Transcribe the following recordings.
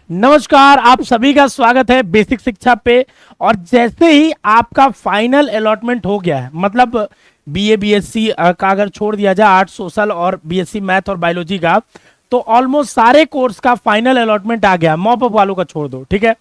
नमस्कार, आप सभी का स्वागत है बेसिक शिक्षा पे। और जैसे ही आपका फाइनल अलॉटमेंट हो गया है, मतलब बीए बीएससी का अगर छोड़ दिया जाए, आर्ट्स सोशल और बीएससी मैथ और बायोलॉजी का, तो ऑलमोस्ट सारे कोर्स का फाइनल अलॉटमेंट आ गया, मॉप अप वालों का छोड़ दो। ठीक है,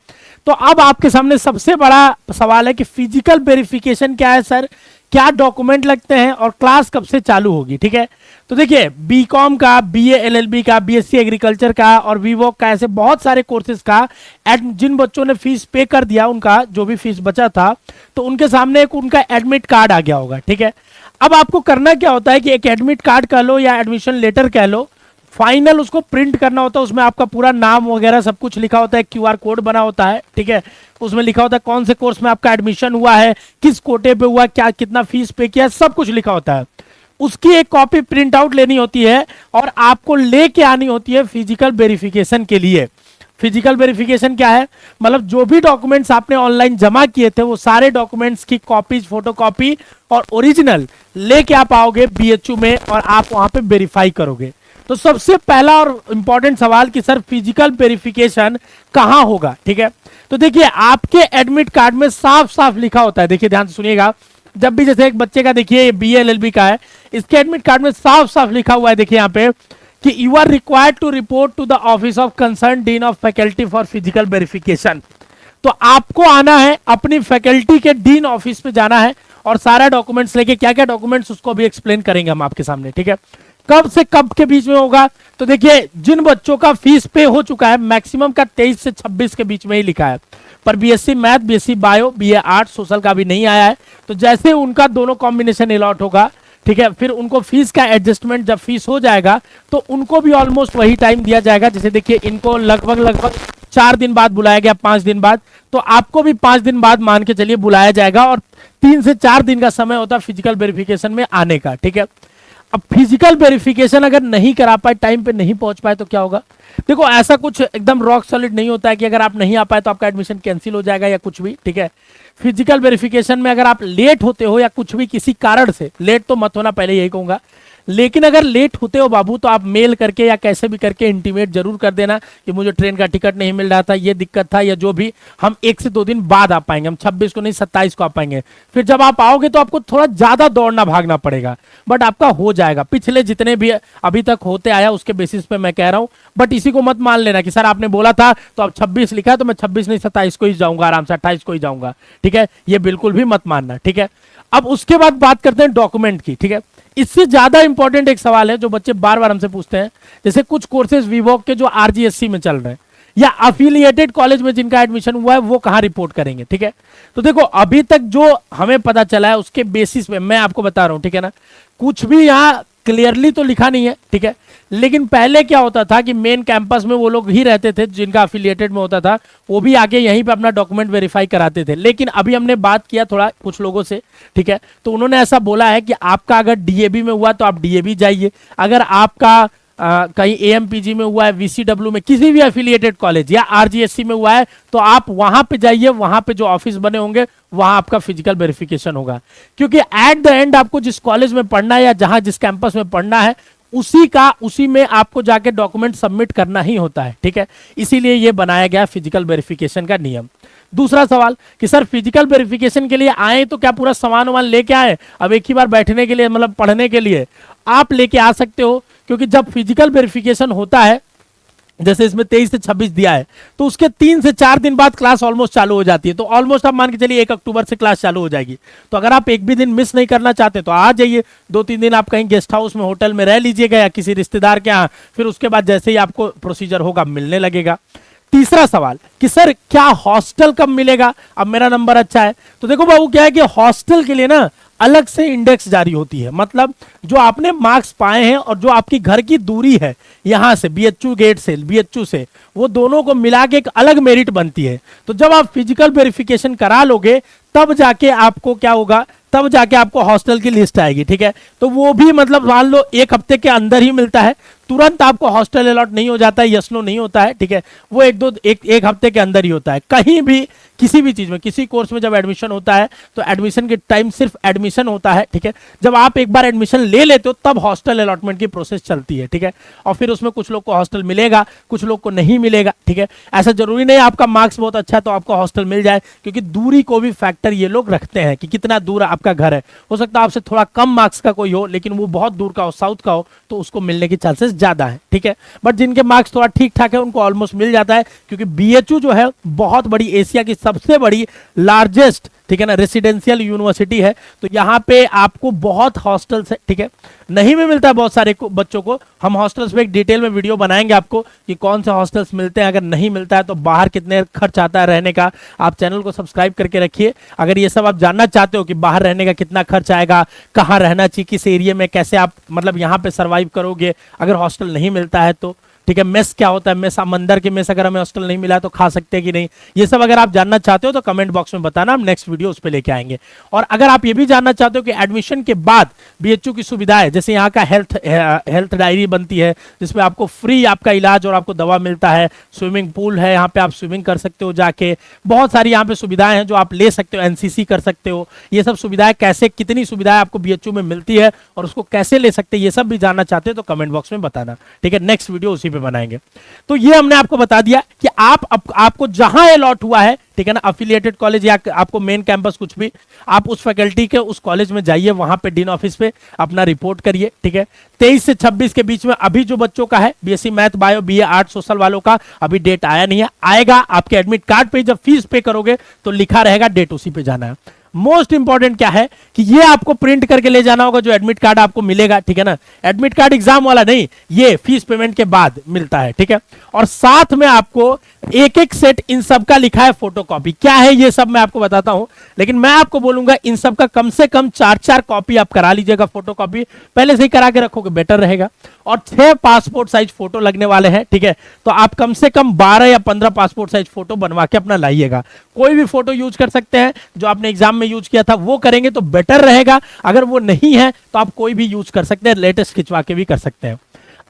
तो अब आपके सामने सबसे बड़ा सवाल है कि फिजिकल वेरिफिकेशन क्या है सर, क्या डॉक्यूमेंट लगते हैं और क्लास कब से चालू होगी। ठीक है, तो देखिए बीकॉम का, बीए एलएलबी का, बीएससी एग्रीकल्चर का और वीवॉक का, ऐसे बहुत सारे कोर्सेज का जिन बच्चों ने फीस पे कर दिया, उनका जो भी फीस बचा था, तो उनके सामने एक उनका एडमिट कार्ड आ गया होगा। ठीक है, अब आपको करना क्या होता है कि एक एडमिट कार्ड कह लो या एडमिशन लेटर कह लो, फाइनल उसको प्रिंट करना होता है। उसमें आपका पूरा नाम वगैरह सब कुछ लिखा होता है, क्यूआर कोड बना होता है। ठीक है, उसमें लिखा होता है कौन से कोर्स में आपका एडमिशन हुआ है, किस कोटे पे हुआ, क्या कितना फीस पे किया, सब कुछ लिखा होता है। उसकी एक कॉपी प्रिंट आउट लेनी होती है और आपको लेके आनी होती है फिजिकल वेरिफिकेशन के लिए। फिजिकल वेरिफिकेशन क्या है, मतलब जो भी डॉक्यूमेंट्स आपने ऑनलाइन जमा किए थे, वो सारे डॉक्यूमेंट्स की कॉपीज, फोटोकॉपी और ओरिजिनल लेके आप आओगे बीएचयू में और आप वहां पे वेरीफाई करोगे। तो सबसे पहला और इंपॉर्टेंट सवाल कि सर फिजिकल वेरिफिकेशन कहां होगा। ठीक है, तो देखिए आपके एडमिट कार्ड में साफ साफ लिखा होता है, देखिए ध्यान से सुनिएगा। जब भी जैसे एक बच्चे का देखिए बीए एलएलबी का है, इसके एडमिट कार्ड में साफ साफ लिखा हुआ है, देखिए यहाँ पे कि you are required to report to the office of concern dean of faculty for physical verification. तो आपको आना है, अपनी फैकल्टी के डीन ऑफिस पे जाना है और सारा डॉक्यूमेंट्स लेके, क्या क्या डॉक्यूमेंट्स उसको भी एक्सप्लेन करेंगे हम आपके सामने। ठीक है, कब से कब के बीच में होगा, तो देखिए जिन बच्चों का फीस पे हो चुका है, मैक्सिमम का 23 से 26 के बीच में ही लिखा है, पर BSc math, BSc bio, BA arts social का भी नहीं आया है। तो जैसे उनका दोनों कॉम्बिनेशन अलॉट होगा, ठीक है, फिर उनको फीस का एडजस्टमेंट जब फीस हो जाएगा तो उनको भी ऑलमोस्ट वही टाइम दिया जाएगा। जैसे देखिए इनको लगभग लगभग 4 दिन बाद बुलाया गया, 5 दिन बाद, तो आपको भी 5 दिन बाद मान के चलिए बुलाया जाएगा और 3 से 4 दिन का समय होता है फिजिकल वेरिफिकेशन में आने का। ठीक है, अब फिजिकल वेरिफिकेशन अगर नहीं करा पाए, टाइम पे नहीं पहुंच पाए, तो क्या होगा। देखो ऐसा कुछ एकदम रॉक सॉलिड नहीं होता है कि अगर आप नहीं आ पाए तो आपका एडमिशन कैंसिल हो जाएगा या कुछ भी। ठीक है, फिजिकल वेरिफिकेशन में अगर आप लेट होते हो या कुछ भी किसी कारण से, लेट तो मत होना, पहले यही कहूंगा, लेकिन अगर लेट होते हो बाबू तो आप मेल करके या कैसे भी करके इंटीमेट जरूर कर देना कि मुझे ट्रेन का टिकट नहीं मिल रहा था, ये दिक्कत था, या जो भी, हम 1 से 2 दिन बाद आ पाएंगे, हम 26 को नहीं 27 को आ पाएंगे। फिर जब आप आओगे तो आपको थोड़ा ज्यादा दौड़ना भागना पड़ेगा, बट आपका हो जाएगा। पिछले जितने भी अभी तक होते आया उसके बेसिस पे मैं कह रहा हूं, बट इसी को मत मान लेना कि सर आपने बोला था तो अब 26 लिखा है तो मैं 26 नहीं 27 को ही जाऊंगा, आराम से 28 को ही जाऊंगा। ठीक है, ये बिल्कुल भी मत मानना। ठीक है, अब उसके बाद बात करते हैं डॉक्यूमेंट की। ठीक है, इससे ज्यादा इंपॉर्टेंट एक सवाल है जो बच्चे बार बार हमसे पूछते हैं, जैसे कुछ कोर्सेज वीवॉक के जो आरजीएससी में चल रहे हैं या अफिलिएटेड कॉलेज में जिनका एडमिशन हुआ है, वो कहां रिपोर्ट करेंगे। ठीक है, तो देखो अभी तक जो हमें पता चला है उसके बेसिस पे मैं आपको बता रहा हूं। ठीक है ना, कुछ भी यहां क्लियरली तो लिखा नहीं है। ठीक है, लेकिन पहले क्या होता था कि मेन कैंपस में वो लोग ही रहते थे जिनका अफिलिएटेड में होता था, वो भी आके यहीं पे अपना डॉक्यूमेंट वेरीफाई कराते थे। लेकिन अभी हमने बात किया थोड़ा कुछ लोगों से, ठीक है, तो उन्होंने ऐसा बोला है कि आपका अगर डीएबी में हुआ तो आप डीएबी जाइए, अगर आपका कहीं एएमपीजी में हुआ है, वीसीडब्ल्यू में, किसी भी एफिलिएटेड कॉलेज या आरजीएससी में हुआ है, तो आप वहां पे जाइए, वहां पे जो ऑफिस बने होंगे वहां आपका फिजिकल वेरिफिकेशन होगा। क्योंकि एट द एंड आपको जिस कॉलेज में पढ़ना है या जहां जिस कैंपस में पढ़ना है, उसी में आपको जाके डॉक्यूमेंट सबमिट करना ही होता है। ठीक है, इसीलिए ये बनाया गया फिजिकल वेरिफिकेशन का नियम। दूसरा सवाल कि सर फिजिकल वेरिफिकेशन के लिए आए तो क्या पूरा सामान वामान लेके आए, अब एक ही बार बैठने के लिए, मतलब पढ़ने के लिए आप लेके आ सकते हो, क्योंकि जब फिजिकल वेरिफिकेशन होता है, जैसे इसमें 23 से 26 दिया है, तो उसके 3 से 4 दिन बाद क्लास ऑलमोस्ट चालू हो जाती है। तो ऑलमोस्ट आप मान के चलिए 1 अक्टूबर से क्लास चालू हो जाएगी। तो अगर आप एक भी दिन मिस नहीं करना चाहते तो आ जाइए, 2-3 दिन आप कहीं गेस्ट हाउस में, होटल में रह लीजिएगा या किसी रिश्तेदार के यहाँ, फिर उसके बाद जैसे ही आपको प्रोसीजर होगा मिलने लगेगा। तीसरा सवाल कि सर क्या हॉस्टल कब मिलेगा, अब मेरा नंबर अच्छा है, तो देखो बाबू क्या है कि हॉस्टल के लिए ना अलग से इंडेक्स जारी होती है, मतलब जो आपने मार्क्स पाए हैं और जो आपकी घर की दूरी है यहां से बीएचयू गेट से, बीएचयू से, वो दोनों को मिला के एक अलग मेरिट बनती है। तो जब आप फिजिकल वेरिफिकेशन करा लोगे तब जाके आपको क्या होगा, तब जाके आपको हॉस्टल की लिस्ट आएगी, ठीक है। तो वो भी मतलब मान लो एक हफ्ते के अंदर ही मिलता है, तुरंत आपको हॉस्टल अलॉट नहीं हो जाता है, यस नो नहीं होता है, ठीक है। वो एक हफ्ते के अंदर ही होता है। कहीं भी किसी भी चीज में, किसी कोर्स में जब एडमिशन होता है तो एडमिशन के टाइम सिर्फ एडमिशन होता है, ठीक है। जब आप एक बार एडमिशन ले लेते हो तब हॉस्टल अलॉटमेंट की प्रोसेस चलती है, ठीक है। और फिर उसमें कुछ लोग को हॉस्टल मिलेगा, कुछ लोग को नहीं मिलेगा, ठीक है। ऐसा जरूरी नहीं आपका मार्क्स बहुत अच्छा है तो आपको हॉस्टल मिल जाए, क्योंकि दूरी को भी फैक्टर ये लोग रखते हैं कि कितना दूर आपका घर है। हो सकता है आपसे थोड़ा कम मार्क्स का कोई हो लेकिन वो बहुत दूर का हो, साउथ का हो, तो उसको मिलने की चांसेस ज्यादा है, ठीक है। बट जिनके मार्क्स थोड़ा ठीक ठाक है उनको ऑलमोस्ट मिल जाता है, क्योंकि बीएचयू जो है बहुत बड़ी, एशिया की सबसे बड़ी लार्जेस्ट, ठीक है ना, रेसिडेंशियल यूनिवर्सिटी है। तो यहाँ पे आपको बहुत हॉस्टल्स है, ठीक है। नहीं भी मिलता है बहुत सारे बच्चों को, हम हॉस्टल्स पे एक डिटेल में वीडियो बनाएंगे आपको कि कौन से हॉस्टल्स मिलते हैं, अगर नहीं मिलता है तो बाहर कितने खर्च आता है रहने का। आप चैनल को सब्सक्राइब करके रखिए अगर ये सब आप जानना चाहते हो कि बाहर रहने का कितना खर्च आएगा, कहाँ रहना चाहिए, किस एरिया में, कैसे आप मतलब यहाँ पे सर्वाइव करोगे अगर हॉस्टल नहीं मिलता है तो, ठीक है। मेस क्या होता है, मेस, मंदिर की मेस, अगर हमें हॉस्टल नहीं मिला तो खा सकते हैं कि नहीं, ये सब अगर आप जानना चाहते हो तो कमेंट बॉक्स में बताना, हम नेक्स्ट वीडियो उस पर लेके आएंगे। और अगर आप ये भी जानना चाहते हो कि एडमिशन के बाद बीएचयू की सुविधाएं, जैसे यहाँ का हेल्थ डायरी बनती है जिसमें आपको फ्री आपका इलाज और आपको दवा मिलता है, स्विमिंग पूल है, यहाँ पे आप स्विमिंग कर सकते हो जाके, बहुत सारी यहाँ पे सुविधाएं हैं जो आप ले सकते हो, एनसीसी कर सकते हो। ये सब सुविधाएं कैसे, कितनी सुविधाएं आपको बीएचयू में मिलती है और उसको कैसे ले सकते हैं, ये सब भी जानना चाहते हो तो कमेंट बॉक्स में बताना, ठीक है। नेक्स्ट वीडियो उसी पे बनाएंगे। तो ये हमने आपको बता दिया कि आपको जहां अलॉट हुआ है, ठीक है ना, अफिलिएटेड कॉलेज या आपको मेन कैंपस कुछ भी, आप उस फैकल्टी के उस कॉलेज में जाइए, वहां पे डीन ऑफिस पे अपना रिपोर्ट करिए, ठीक है। 23 से 26 के बीच में अभी जो बच्चों का है BSc math, bio, BA art, social वालों का अभी डेट आया नहीं है, आएगा आपके एडमिट कार्ड पे। जब फीस पे करोगे तो लिखा रहेगा, डेट उसी पे जाना है। मोस्ट इंपॉर्टेंट क्या है कि ये आपको प्रिंट करके ले जाना होगा जो एडमिट कार्ड आपको मिलेगा, ठीक है ना। एडमिट कार्ड एग्जाम वाला नहीं, ये फीस पेमेंट के बाद मिलता है, ठीक है। और साथ में आपको एक एक सेट इन सब का लिखा है फोटोकॉपी। क्या है ये सब मैं आपको बताता हूं, लेकिन मैं आपको बोलूंगा इन सब का कम से कम 4-4 कॉपी आप करा लीजिएगा। फोटोकॉपी पहले से ही करा के रखोगे बेटर रहेगा। और 6 पासपोर्ट साइज फोटो लगने वाले हैं, ठीक है। तो आप कम से कम 12 या 15 पासपोर्ट साइज फोटो बनवा के अपना लाइएगा। कोई भी फोटो यूज कर सकते हैं, जो आपने एग्जाम में यूज किया था वो करेंगे तो बेटर रहेगा। अगर वो नहीं है तो आप कोई भी यूज कर सकते हैं, लेटेस्ट खिंचवा के भी कर सकते हैं।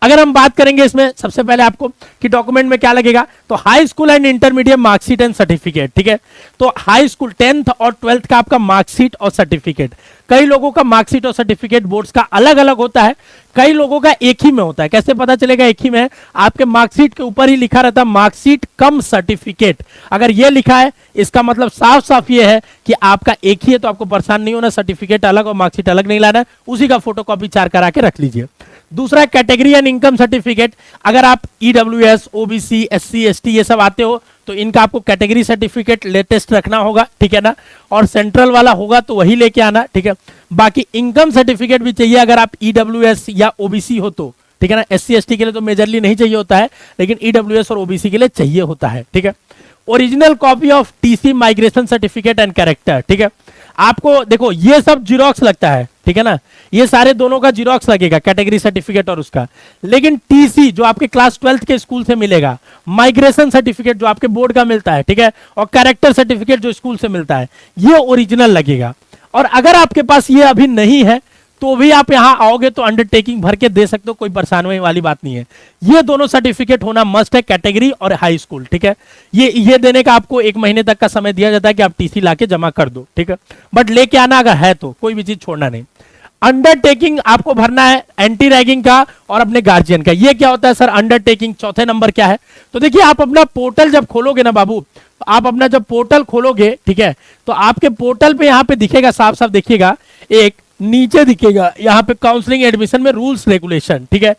अगर हम बात करेंगे इसमें सबसे पहले आपको कि डॉक्यूमेंट में क्या लगेगा, तो high school and intermediate marksheet and certificate, ठीक है। तो हाई स्कूल 10th और 12th का आपका मार्कशीट और सर्टिफिकेट, कई लोगों का मार्कशीट और सर्टिफिकेट बोर्ड्स का अलग अलग होता है, कई लोगों का एक ही में होता है। कैसे पता चलेगा एक ही में है, आपके मार्कशीट के ऊपर ही लिखा रहता है मार्कशीट कम सर्टिफिकेट। अगर ये लिखा है इसका मतलब साफ साफ ये है कि आपका एक ही है, तो आपको परेशान नहीं होना, सर्टिफिकेट अलग और मार्कशीट अलग नहीं लाना है, उसी का फोटोकॉपी 4 करा के रख लीजिए। दूसरा कैटेगरी एंड इनकम सर्टिफिकेट, अगर आप ईडब्ल्यूएस, ओबीसी, एससी, एसटी ये सब आते हो तो इनका आपको कैटेगरी सर्टिफिकेट लेटेस्ट रखना होगा, ठीक है ना। और सेंट्रल वाला होगा तो वही लेके आना, ठीक है। बाकी इनकम सर्टिफिकेट भी चाहिए अगर आप ईडब्ल्यूएस या ओबीसी हो तो, ठीक है ना। एससी एसटी के लिए तो मेजरली नहीं चाहिए होता है, लेकिन ईडब्ल्यूएस और ओबीसी के लिए चाहिए होता है, ठीक है। Original copy of TC, migration certificate and character, ठीक है। आपको देखो ये सब जीरोक्स लगता है, ठीक है ना, ये सारे दोनों का जीरोक्स लगेगा, कैटेगरी सर्टिफिकेट और उसका। लेकिन टीसी जो आपके क्लास 12th के स्कूल से मिलेगा, माइग्रेशन सर्टिफिकेट जो आपके बोर्ड का मिलता है, ठीक है, और कैरेक्टर सर्टिफिकेट जो स्कूल से मिलता है, ये ओरिजिनल लगेगा। और अगर आपके पास ये अभी नहीं है तो भी आप यहां आओगे तो अंडरटेकिंग भर के दे सकते हो, कोई परेशानी वाली बात नहीं है। ये दोनों सर्टिफिकेट होना मस्ट है, कैटेगरी और हाई स्कूल, ठीक है। ये देने का आपको 1 महीने तक का समय दिया जाता है कि आप टीसी लाके जमा कर दो, ठीक है। बट लेके आना अगर है तो, कोई भी चीज छोड़ना नहीं। अंडरटेकिंग आपको भरना है एंटी रैगिंग का और अपने गार्जियन का। ये क्या होता है सर अंडरटेकिंग, चौथे नंबर क्या है, तो देखिए आप अपना पोर्टल जब खोलोगे ना बाबू, तो आप अपना जब पोर्टल खोलोगे, ठीक है, तो आपके पोर्टल पे यहाँ पे दिखेगा, साफ साफ देखिएगा, एक नीचे दिखेगा यहाँ पे काउंसलिंग एडमिशन में रूल्स रेगुलेशन, ठीक है।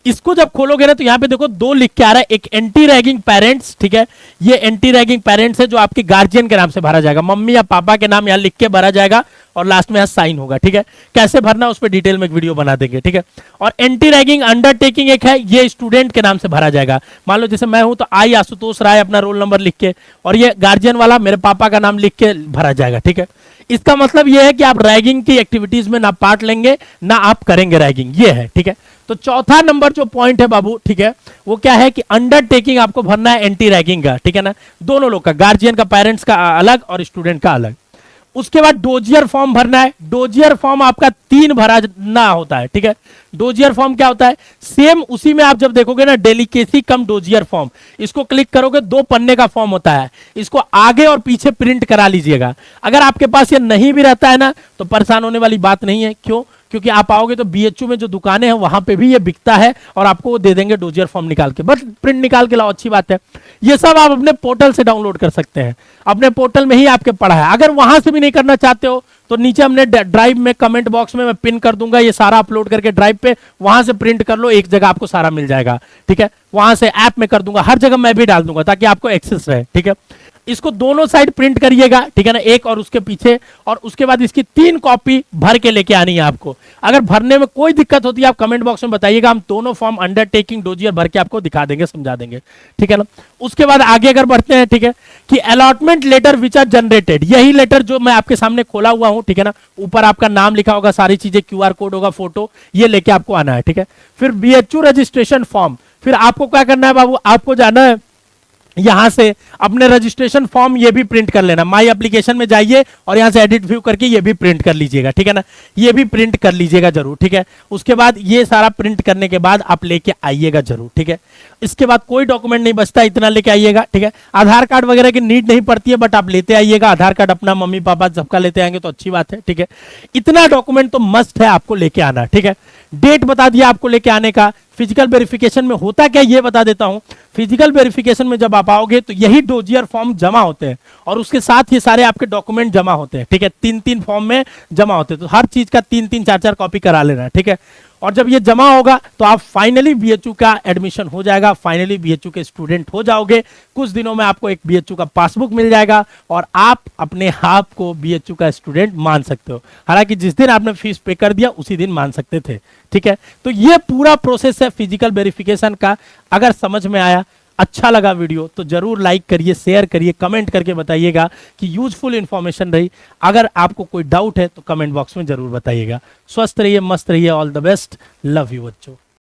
इसको जब खोलोगे ना तो यहाँ पे देखो 2 लिख के आ रहा है, एक एंटी रैगिंग पेरेंट्स, ठीक है। ये एंटी रैगिंग पेरेंट्स है जो आपके गार्जियन के नाम से भरा जाएगा, मम्मी या पापा के नाम यहाँ लिख के भरा जाएगा और लास्ट में यहाँ साइन होगा, ठीक है। कैसे भरना उस पर डिटेल में एक वीडियो बना देंगे, ठीक है। और एंटी रैगिंग अंडरटेकिंग एक है, ये स्टूडेंट के नाम से भरा जाएगा। मान लो जैसे मैं हूं तो आई आशुतोष राय अपना रोल नंबर लिख के, और ये गार्जियन वाला मेरे पापा का नाम लिख के भरा जाएगा, ठीक है। इसका मतलब ये है कि आप रैगिंग की एक्टिविटीज में ना पार्ट लेंगे ना आप करेंगे रैगिंग, ये है, ठीक है। तो चौथा नंबर जो पॉइंट है बाबू, ठीक है, वो क्या है कि अंडरटेकिंग आपको भरना है एंटी रैगिंग का, ठीक है ना, दोनों लोग का, गार्जियन का, पेरेंट्स का अलग और स्टूडेंट का अलग। उसके बाद डोजियर फॉर्म भरना है। डोजियर फॉर्म आपका 3 भरना होता है, ठीक है। डोजियर फॉर्म क्या होता है, सेम उसी में आप जब देखोगे ना, डेलीकेसी कम डोजियर फॉर्म, इसको क्लिक करोगे 2 पन्ने का फॉर्म होता है, इसको आगे और पीछे प्रिंट करा लीजिएगा। अगर आपके पास ये नहीं भी रहता है ना तो परेशान होने वाली बात नहीं है। क्यों? क्योंकि आप आओगे तो बीएचयू में जो दुकानें हैं वहां पे भी ये बिकता है और आपको वो दे देंगे डोजियर फॉर्म निकाल के, बस प्रिंट निकाल के लाओ, अच्छी बात है। ये सब आप अपने पोर्टल से डाउनलोड कर सकते हैं, अपने पोर्टल में ही आपके पड़ा है। अगर वहां से भी नहीं करना चाहते हो तो नीचे हमने ड्राइव में कमेंट बॉक्स में मैं पिन कर दूंगा, ये सारा अपलोड करके ड्राइव पे, वहां से प्रिंट कर लो, एक जगह आपको सारा मिल जाएगा, ठीक है। वहां से ऐप में कर दूंगा, हर जगह मैं भी डाल दूंगा ताकि आपको एक्सेस रहे, ठीक है। इसको दोनों साइड प्रिंट करिएगा, ठीक है ना, एक और उसके पीछे, और उसके बाद इसकी 3 कॉपी भर के लेके आनी है आपको। अगर भरने में कोई दिक्कत होती है आप कमेंट बॉक्स में बताइएगा, हम दोनों फॉर्म अंडरटेकिंग डोजियर भर के आपको दिखा देंगे, समझा देंगे, ठीक है ना। उसके बाद आगे अगर बढ़ते हैं, ठीक है, कि allotment letter which are generated, यही लेटर जो मैं आपके सामने खोला हुआ हूं, ठीक है ना, ऊपर आपका नाम लिखा होगा, सारी चीजें, क्यूआर कोड होगा, फोटो, ये लेके आपको आना है, ठीक है। फिर बीएचयू रजिस्ट्रेशन फॉर्म, फिर आपको क्या करना है बाबू, आपको जाना है यहां से अपने रजिस्ट्रेशन फॉर्म ये भी प्रिंट कर लेना, माई एप्लीकेशन में जाइए और यहां से एडिट व्यू करके ये भी प्रिंट कर लीजिएगा, ठीक है ना, ये भी प्रिंट कर लीजिएगा जरूर, ठीक है। उसके बाद ये सारा प्रिंट करने के बाद आप लेके आइएगा जरूर, ठीक है। इसके बाद कोई डॉक्यूमेंट नहीं बचता, इतना लेके आइएगा, ठीक है। आधार कार्ड वगैरह की नीड नहीं पड़ती है, बट आप लेते आइएगा, आधार कार्ड अपना मम्मी पापा सबका लेते आएंगे तो अच्छी बात है, ठीक है। इतना डॉक्यूमेंट तो मस्ट है आपको लेके आना, ठीक है। डेट बता दिया आपको लेके आने का। फिजिकल वेरिफिकेशन में होता क्या ये बता देता हूं। फिजिकल वेरिफिकेशन में जब आप आओगे तो यही डोजियर फॉर्म जमा होते हैं और उसके साथ ये सारे आपके डॉक्यूमेंट जमा होते हैं, ठीक है। 3-3 फॉर्म में जमा होते हैं, तो हर चीज का 3-3 4-4 कॉपी करा लेना, ठीक है। और जब ये जमा होगा तो आप फाइनली बीएचयू का एडमिशन हो जाएगा, फाइनली बीएचयू के स्टूडेंट हो जाओगे। कुछ दिनों में आपको एक बीएचयू का पासबुक मिल जाएगा और आप अपने आप को बीएचयू का स्टूडेंट मान सकते हो। हालांकि जिस दिन आपने फीस पे कर दिया उसी दिन मान सकते थे, ठीक है। तो ये पूरा प्रोसेस है फिजिकल वेरिफिकेशन का। अगर समझ में आया, अच्छा लगा वीडियो तो जरूर लाइक करिए, शेयर करिए, कमेंट करके बताइएगा कि यूजफुल इंफॉर्मेशन रही। अगर आपको कोई डाउट है तो कमेंट बॉक्स में जरूर बताइएगा। स्वस्थ रहिए, मस्त रहिए, all the best, love you बच्चों।